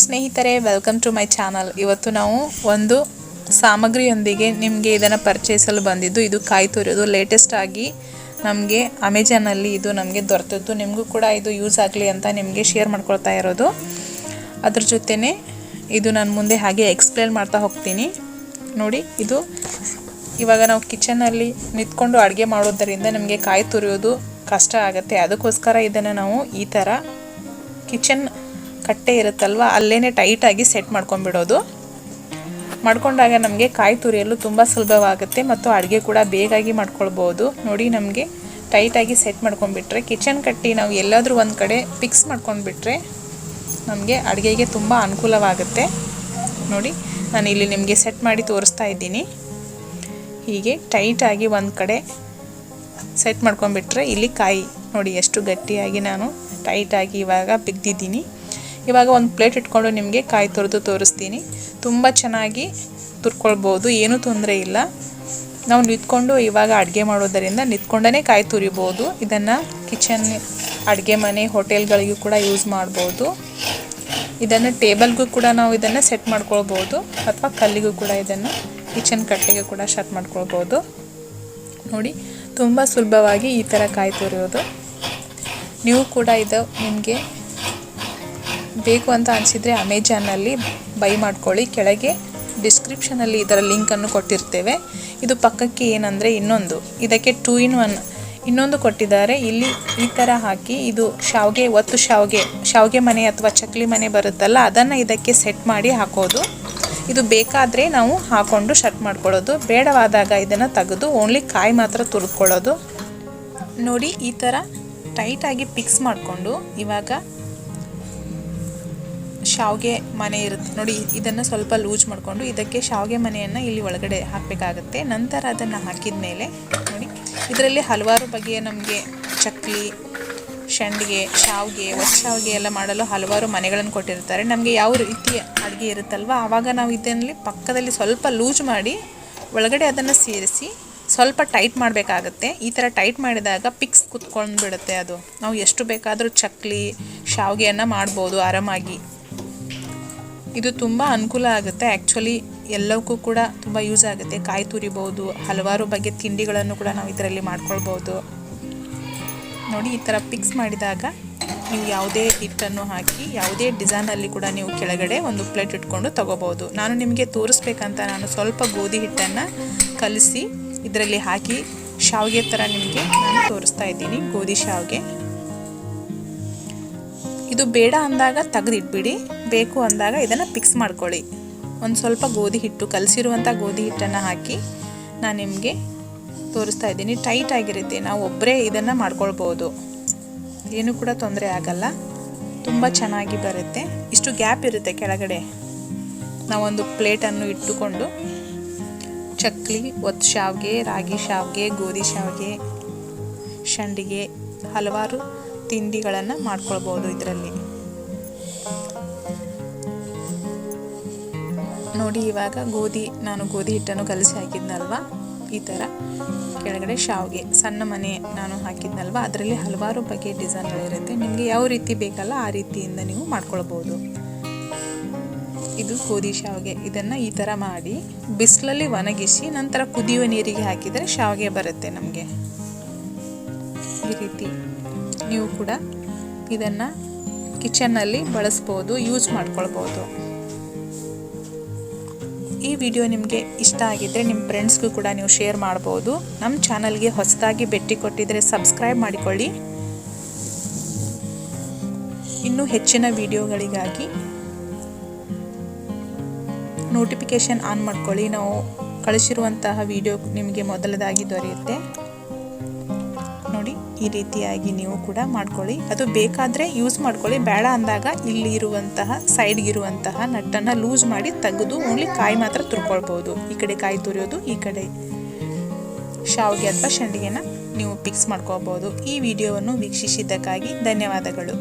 ಸ್ನೇಹಿತರೆ, welcome to my channel. ಇವತ್ತು ನಾವು ಒಂದು ಸಾಮಗ್ರಿಯೊಂದಿಗೆ ನಿಮಗೆ ಇದನ್ನು ಪರಿಚಯಿಸಲು ಬಂದಿದ್ದು. ಇದು ಕಾಯಿ ತುರಿಯೋದು. ಲೇಟೆಸ್ಟ್ ಆಗಿ ನಮಗೆ ಅಮೆಜಾನಲ್ಲಿ ಇದು ನಮಗೆ ದೊರೆತದ್ದು. ನಿಮಗೂ ಕೂಡ ಇದು ಯೂಸ್ ಆಗಲಿ ಅಂತ ನಿಮಗೆ ಶೇರ್ ಮಾಡ್ಕೊಳ್ತಾ ಇರೋದು. ಅದ್ರ ಜೊತೆನೇ ಇದು ನಾನು ಮುಂದೆ ಹಾಗೆ ಎಕ್ಸ್ಪ್ಲೇನ್ ಮಾಡ್ತಾ ಹೋಗ್ತೀನಿ. ನೋಡಿ, ಇದು ಇವಾಗ ನಾವು ಕಿಚನಲ್ಲಿ ನಿಂತ್ಕೊಂಡು ಅಡುಗೆ ಮಾಡೋದರಿಂದ ನಮಗೆ ಕಾಯಿ ತುರಿಯೋದು ಕಷ್ಟ ಆಗುತ್ತೆ. ಅದಕ್ಕೋಸ್ಕರ ಇದನ್ನು ನಾವು ಈ ಥರ ಕಿಚನ್ ಕಟ್ಟೆ ಇರುತ್ತಲ್ವ, ಅಲ್ಲೇ ಟೈಟಾಗಿ ಸೆಟ್ ಮಾಡ್ಕೊಂಡ್ಬಿಡೋದು. ಮಾಡ್ಕೊಂಡಾಗ ನಮಗೆ ಕಾಯಿ ತುರಿಯಲು ತುಂಬ ಸುಲಭವಾಗುತ್ತೆ ಮತ್ತು ಅಡುಗೆ ಕೂಡ ಬೇಗಾಗಿ ಮಾಡ್ಕೊಳ್ಬೋದು. ನೋಡಿ, ನಮಗೆ ಟೈಟಾಗಿ ಸೆಟ್ ಮಾಡ್ಕೊಂಡ್ಬಿಟ್ರೆ ಕಿಚನ್ ಕಟ್ಟಿ ನಾವು ಎಲ್ಲಾದರೂ ಒಂದು ಕಡೆ ಫಿಕ್ಸ್ ಮಾಡ್ಕೊಂಡ್ಬಿಟ್ರೆ ನಮಗೆ ಅಡುಗೆಗೆ ತುಂಬ ಅನುಕೂಲವಾಗುತ್ತೆ. ನೋಡಿ, ನಾನು ಇಲ್ಲಿ ನಿಮಗೆ ಸೆಟ್ ಮಾಡಿ ತೋರಿಸ್ತಾ ಇದ್ದೀನಿ. ಹೀಗೆ ಟೈಟಾಗಿ ಒಂದು ಕಡೆ ಸೆಟ್ ಮಾಡ್ಕೊಂಡ್ಬಿಟ್ರೆ ಇಲ್ಲಿ ಕಾಯಿ ನೋಡಿ ಎಷ್ಟು ಗಟ್ಟಿಯಾಗಿ ನಾನು ಟೈಟಾಗಿ ಇವಾಗ ಬಿಗ್ದಿದ್ದೀನಿ. ಇವಾಗ ಒಂದು ಪ್ಲೇಟ್ ಇಟ್ಕೊಂಡು ನಿಮಗೆ ಕಾಯಿ ತುರಿದು ತೋರಿಸ್ತೀನಿ. ತುಂಬ ಚೆನ್ನಾಗಿ ತುರ್ಕೊಳ್ಬೋದು, ಏನೂ ತೊಂದರೆ ಇಲ್ಲ. ನಾವು ನಿಂತ್ಕೊಂಡು ಇವಾಗ ಅಡುಗೆ ಮಾಡೋದರಿಂದ ನಿಂತ್ಕೊಂಡೇ ಕಾಯಿ ತುರಿಬೋದು. ಇದನ್ನು ಕಿಚನ್, ಅಡುಗೆ ಮನೆ, ಹೋಟೆಲ್ಗಳಿಗೂ ಕೂಡ ಯೂಸ್ ಮಾಡ್ಬೋದು. ಇದನ್ನು ಟೇಬಲ್ಗೂ ಕೂಡ ನಾವು ಇದನ್ನು ಸೆಟ್ ಮಾಡ್ಕೊಳ್ಬೋದು, ಅಥವಾ ಕಲ್ಲಿಗೂ ಕೂಡ ಇದನ್ನು ಕಿಚನ್ ಕಟ್ಟೆಗೆ ಕೂಡ ಸೆಟ್ ಮಾಡ್ಕೊಳ್ಬೋದು. ನೋಡಿ, ತುಂಬ ಸುಲಭವಾಗಿ ಈ ಥರ ಕಾಯಿ ತುರಿಯೋದು. ನೀವು ಕೂಡ ಇದು ನಿಮಗೆ ಬೇಕು ಅಂತ ಅನಿಸಿದರೆ ಅಮೆಜಾನಲ್ಲಿ ಬೈ ಮಾಡ್ಕೊಳ್ಳಿ. ಕೆಳಗೆ ಡಿಸ್ಕ್ರಿಪ್ಷನಲ್ಲಿ ಇದರ ಲಿಂಕನ್ನು ಕೊಟ್ಟಿರ್ತೇವೆ. ಇದು ಪಕ್ಕಕ್ಕೆ ಏನಂದರೆ ಇನ್ನೊಂದು, ಇದಕ್ಕೆ 2 in 1 ಇನ್ನೊಂದು ಕೊಟ್ಟಿದ್ದಾರೆ. ಇಲ್ಲಿ ಈ ಥರ ಹಾಕಿ ಇದು ಶಾವಿಗೆ, ಒತ್ತು ಶಾವಿಗೆ ಮನೆ ಅಥವಾ ಚಕ್ಲಿ ಮನೆ ಬರುತ್ತಲ್ಲ, ಅದನ್ನು ಇದಕ್ಕೆ ಸೆಟ್ ಮಾಡಿ ಹಾಕೋದು. ಇದು ಬೇಕಾದರೆ ನಾವು ಹಾಕ್ಕೊಂಡು ಶಟ್ ಮಾಡ್ಕೊಳ್ಳೋದು, ಬೇಡವಾದಾಗ ಇದನ್ನು ತೆಗೆದು ಓನ್ಲಿ ಕಾಯಿ ಮಾತ್ರ ತುರ್ಕೊಳ್ಳೋದು. ನೋಡಿ, ಈ ಥರ ಟೈಟಾಗಿ ಫಿಕ್ಸ್ ಮಾಡಿಕೊಂಡು ಇವಾಗ ಶಾವಿಗೆ ಮನೆ ಇರುತ್ತೆ ನೋಡಿ, ಇದನ್ನು ಸ್ವಲ್ಪ ಲೂಸ್ ಮಾಡಿಕೊಂಡು ಇದಕ್ಕೆ ಶಾವಿಗೆ ಮನೆಯನ್ನು ಇಲ್ಲಿ ಒಳಗಡೆ ಹಾಕಬೇಕಾಗುತ್ತೆ. ನಂತರ ಅದನ್ನು ಹಾಕಿದ ಮೇಲೆ ನೋಡಿ, ಇದರಲ್ಲಿ ಹಲವಾರು ಬಗೆಯ ನಮಗೆ ಚಕ್ಲಿ, ಸಂಡಿಗೆ, ಶಾವಿಗೆ, ಒತ್ತು ಶಾವಿಗೆ ಎಲ್ಲ ಮಾಡಲು ಹಲವಾರು ಮನೆಗಳನ್ನು ಕೊಟ್ಟಿರ್ತಾರೆ. ನಮಗೆ ಯಾವ ರೀತಿಯ ಅಡುಗೆ ಇರುತ್ತಲ್ವ, ಆವಾಗ ನಾವು ಇದರಲ್ಲಿ ಪಕ್ಕದಲ್ಲಿ ಸ್ವಲ್ಪ ಲೂಸ್ ಮಾಡಿ ಒಳಗಡೆ ಅದನ್ನು ಸೇರಿಸಿ ಸ್ವಲ್ಪ ಟೈಟ್ ಮಾಡಬೇಕಾಗತ್ತೆ. ಈ ಥರ ಟೈಟ್ ಮಾಡಿದಾಗ ಪಿಕ್ಸ್ ಕುತ್ಕೊಂಡು ಬಿಡುತ್ತೆ. ಅದು ನಾವು ಎಷ್ಟು ಬೇಕಾದರೂ ಚಕ್ಲಿ, ಶಾವಿಗೆಯನ್ನು ಮಾಡ್ಬೋದು ಆರಾಮಾಗಿ. ಇದು ತುಂಬ ಅನುಕೂಲ ಆಗುತ್ತೆ. ಆ್ಯಕ್ಚುಲಿ ಎಲ್ಲವಕ್ಕೂ ಕೂಡ ತುಂಬ ಯೂಸ್ ಆಗುತ್ತೆ. ಕಾಯಿ ತುರಿಬೋದು, ಹಲವಾರು ಬಗೆಯ ತಿಂಡಿಗಳನ್ನು ಕೂಡ ನಾವು ಇದರಲ್ಲಿ ಮಾಡ್ಕೊಳ್ಬೋದು. ನೋಡಿ, ಈ ಥರ ಪಿಕ್ಸ್ ಮಾಡಿದಾಗ ನೀವು ಯಾವುದೇ ಹಿಟ್ಟನ್ನು ಹಾಕಿ ಯಾವುದೇ ಡಿಸೈನಲ್ಲಿ ಕೂಡ ನೀವು ಕೆಳಗಡೆ ಒಂದು ಪ್ಲೇಟ್ ಇಟ್ಕೊಂಡು ತಗೋಬೋದು. ನಾನು ನಿಮಗೆ ತೋರಿಸ್ಬೇಕಂತ ನಾನು ಸ್ವಲ್ಪ ಗೋಧಿ ಹಿಟ್ಟನ್ನು ಕಲಸಿ ಇದರಲ್ಲಿ ಹಾಕಿ ಶಾವಿಗೆ ಥರ ನಿಮಗೆ ನಾನು ತೋರಿಸ್ತಾ ಇದ್ದೀನಿ. ಗೋಧಿ ಶಾವಿಗೆ ಇದು ಬೇಡ ಅಂದಾಗ ತೆಗೆದಿಟ್ಬಿಡಿ, ಬೇಕು ಅಂದಾಗ ಇದನ್ನು ಪಿಕ್ಸ್ ಮಾಡ್ಕೊಳ್ಳಿ. ಒಂದು ಸ್ವಲ್ಪ ಗೋಧಿ ಹಿಟ್ಟು, ಕಲಸಿರುವಂಥ ಗೋಧಿ ಹಿಟ್ಟನ್ನು ಹಾಕಿ ನಾನು ನಿಮಗೆ ತೋರಿಸ್ತಾ ಇದ್ದೀನಿ. ಟೈಟ್ ಆಗಿರುತ್ತೆ, ನಾವು ಒಬ್ಬರೇ ಇದನ್ನು ಮಾಡ್ಕೊಳ್ಬೋದು, ಏನೂ ಕೂಡ ತೊಂದರೆ ಆಗಲ್ಲ, ತುಂಬ ಚೆನ್ನಾಗಿ ಬರುತ್ತೆ. ಇಷ್ಟು ಗ್ಯಾಪ್ ಇರುತ್ತೆ ಕೆಳಗಡೆ. ನಾವೊಂದು ಪ್ಲೇಟನ್ನು ಇಟ್ಟುಕೊಂಡು ಚಕ್ಲಿ, ಒತ್ತು ಶಾವಿಗೆ, ರಾಗಿ ಶಾವಿಗೆ, ಗೋಧಿ ಶಾವಿಗೆ, ಸಂಡಿಗೆ, ಹಲವಾರು ತಿಂಡಿಗಳನ್ನು ಮಾಡ್ಕೊಳ್ಬೋದು ಇದರಲ್ಲಿ. ನೋಡಿ, ಇವಾಗ ನಾನು ಗೋಧಿ ಹಿಟ್ಟನ್ನು ಕಲಸಿ ಹಾಕಿದ್ನಲ್ವ, ಈ ಥರ ಕೆಳಗಡೆ ಶಾವಿಗೆ ಸಣ್ಣ ಮನೆ ನಾನು ಹಾಕಿದ್ನಲ್ವ, ಅದರಲ್ಲಿ ಹಲವಾರು ಬಗೆಯ ಡಿಸೈನ್ಗಳಿರುತ್ತೆ. ನಿಮಗೆ ಯಾವ ರೀತಿ ಬೇಕಲ್ಲ ಆ ರೀತಿಯಿಂದ ನೀವು ಮಾಡ್ಕೊಳ್ಬೋದು. ಇದು ಗೋಧಿ ಶಾವಿಗೆ. ಇದನ್ನು ಈ ಥರ ಮಾಡಿ ಬಿಸಿಲಲ್ಲಿ ಒಣಗಿಸಿ ನಂತರ ಕುದಿಯುವ ನೀರಿಗೆ ಹಾಕಿದರೆ ಶಾವಿಗೆ ಬರುತ್ತೆ ನಮಗೆ. ಈ ರೀತಿ ನೀವು ಕೂಡ ಇದನ್ನು ಕಿಚನ್ನಲ್ಲಿ ಬಳಸ್ಬೋದು, ಯೂಸ್ ಮಾಡ್ಕೊಳ್ಬೋದು. ಈ ವಿಡಿಯೋ ನಿಮಗೆ ಇಷ್ಟ ಆಗಿದ್ದರೆ ನಿಮ್ಮ ಫ್ರೆಂಡ್ಸ್ಗೂ ಕೂಡ ನೀವು ಶೇರ್ ಮಾಡ್ಬೋದು. ನಮ್ಮ ಚಾನಲ್ಗೆ ಹೊಸದಾಗಿ ಭೇಟಿ ಕೊಟ್ಟಿದ್ದರೆ ಸಬ್ಸ್ಕ್ರೈಬ್ ಮಾಡಿಕೊಳ್ಳಿ. ಇನ್ನೂ ಹೆಚ್ಚಿನ ವಿಡಿಯೋಗಳಿಗಾಗಿ ನೋಟಿಫಿಕೇಷನ್ ಆನ್ ಮಾಡ್ಕೊಳ್ಳಿ. ನಾವು ಕಳಿಸಿರುವಂತಹ ವಿಡಿಯೋ ನಿಮಗೆ ಮೊದಲದಾಗಿ ದೊರೆಯುತ್ತೆ. ನೋಡಿ, ಈ ರೀತಿಯಾಗಿ ನೀವು ಕೂಡ ಮಾಡ್ಕೊಳ್ಳಿ. ಅದು ಬೇಕಾದರೆ ಯೂಸ್ ಮಾಡ್ಕೊಳ್ಳಿ, ಬೇಡ ಅಂದಾಗ ಇಲ್ಲಿ ಇರುವಂತಹ ಸೈಡ್ಗಿರುವಂತಹ ನಟ್ಟನ್ನು ಲೂಸ್ ಮಾಡಿ ತೆಗೆದು ಓನ್ಲಿ ಕಾಯಿ ಮಾತ್ರ ತುರ್ಕೊಳ್ಬೋದು. ಈ ಕಡೆ ಕಾಯಿ ತುರಿಯೋದು, ಈ ಕಡೆ ಶಾವಿಗೆ ಅಥವಾ ಸಂಡಿಗೆನ ನೀವು ಫಿಕ್ಸ್ ಮಾಡ್ಕೋಬೋದು. ಈ ವಿಡಿಯೋವನ್ನು ವೀಕ್ಷಿಸಿದ್ದಕ್ಕಾಗಿ ಧನ್ಯವಾದಗಳು.